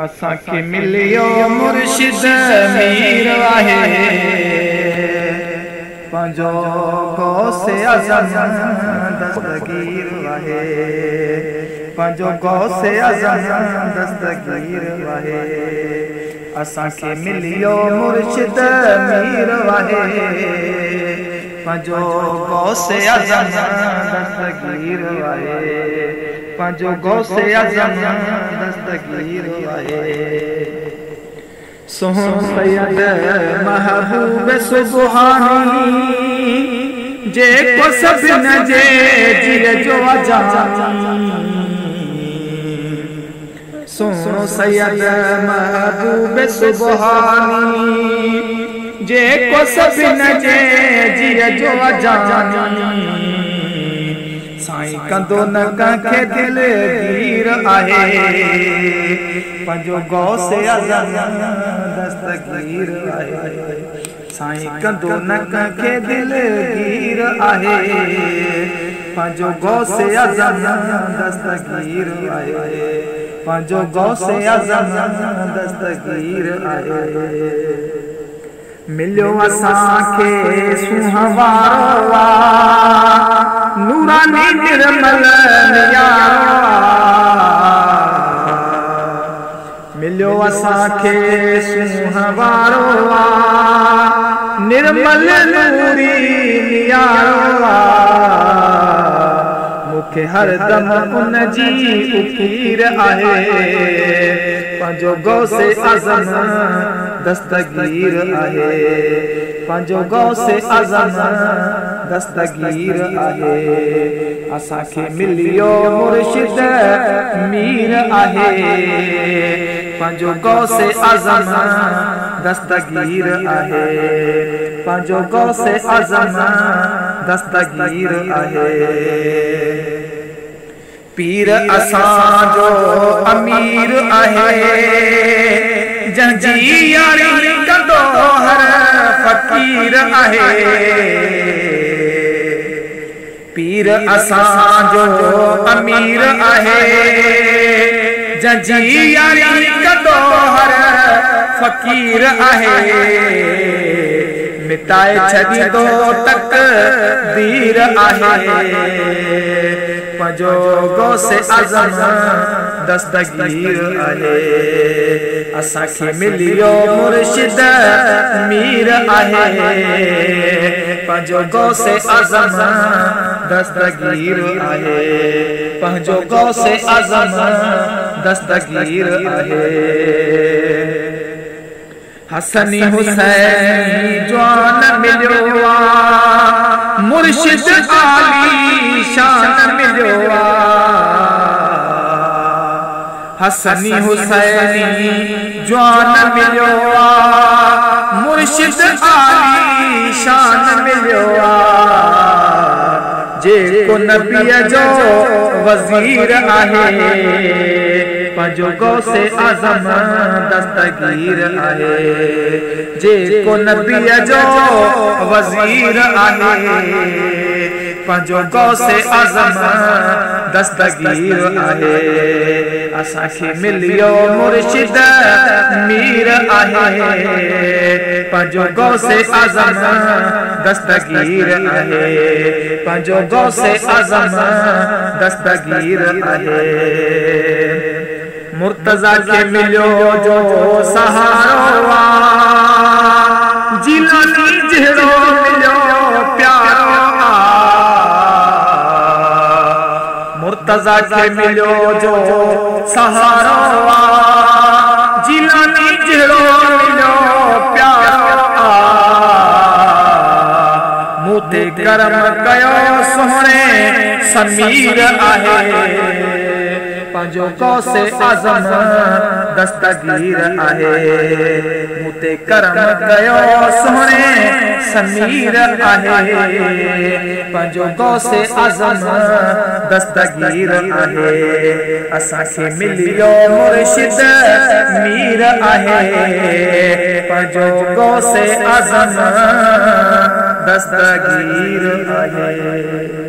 असांखे मिलियो मुर्शिद मीर आहे पंहिंजो गौसे आज़म दस्तगीर आहे पंहिंजो गौसे आज़म दस्तगीर आहे असांखे मिलियो मुर्शिद मीर आहे पंहिंजो गौसे आज़म दस्तगीर आहे पंहिंजो गौसे आज़म दस्तगीर आहे सोहणो सैयद महबूब सुबहानी जेको सभिन जे जिय जो अजानी सोहणो सैयद महबूब सुबहानी जेको सभिन जे जिय जो अजानी साईं कंदो न कंहिंखे दिलगीर आहे पंहिंजो गौसे आज़म दस्तगीर आहे साईं कंदो न कंहिंखे दिलगीर आहे पंहिंजो गौसे आज़म दस्तगीर आहे पंहिंजो गौसे आज़म दस्तगीर आहे मिलियो असांखे सुहवारो नूरानी निर्मल मिलियो असांखे सुहवारो निर्मल नूरी नियारो मूंखे हरदम उन जी उकीर आहे पंहिंजो गौसे आज़म दस्तगीर आहे पंहिंजो गौसे आज़म दस्तगीर आहे असांखे मिलियो मुर्शिद मीर आहे पंहिंजो गौसे आज़म दस्तगीर आहे पंहिंजो गौसे आज़म दस्तगीर आहे पीर असांजो अमीर आहे जंहिंजी यारी कंदो हर फ़कीर आहे पीर असांजो अमीर आहे जंहिंजी यारी कंदो हर फ़कीर आहे मिटाए छॾींदो तक़दीर आहे पंहिंजो गौसे आज़म दस्तगीर आहे असांखे मिलियो मुर्शिद मीर आहे पंहिंजो गौसे आज़म दस्तगीर आहे पंहिंजो गौसे आज़म दस्तगीर आहे हसनी हुसैन जवान मिलियो मुर्शिद आली शान मिलियो हसनी हुसैनी जवान मिलियो मुर्शिद आली शान मिलियो जेको नबीअ जो वज़ीर आहे पंहिंजो गौसे आज़म दस्तगीर आहे जेको नबीअ जो वज़ीर आहे पंहिंजो गौसे आज़म दस्तगीर आहे असांखे मिलियो मुर्शिद मीर आहे पंहिंजो गौसे आज़म दस्तगीर आहे पंहिंजो गौसे आज़म दस्तगीर आहे मुर्तज़ा के मिलियो जो सहारो जिलानी जहिड़ो मिलियो प्यारो मुर्तज़ा के मिलियो जो सहारो जिलानी जहिड़ो मिलियो प्यारो मूं ते करम कयो सोहणे समीर आहे पंहिंजो गौसे आज़म दस्तगीर आहे मूं ते करम कयो सोहणे समीर आहे पंहिंजो गौसे आज़म दस्तगीर आहे असांखे मिलियो मुर्शिद मीर आहे पंहिंजो गौसे आज़म दस्तगीर आहे।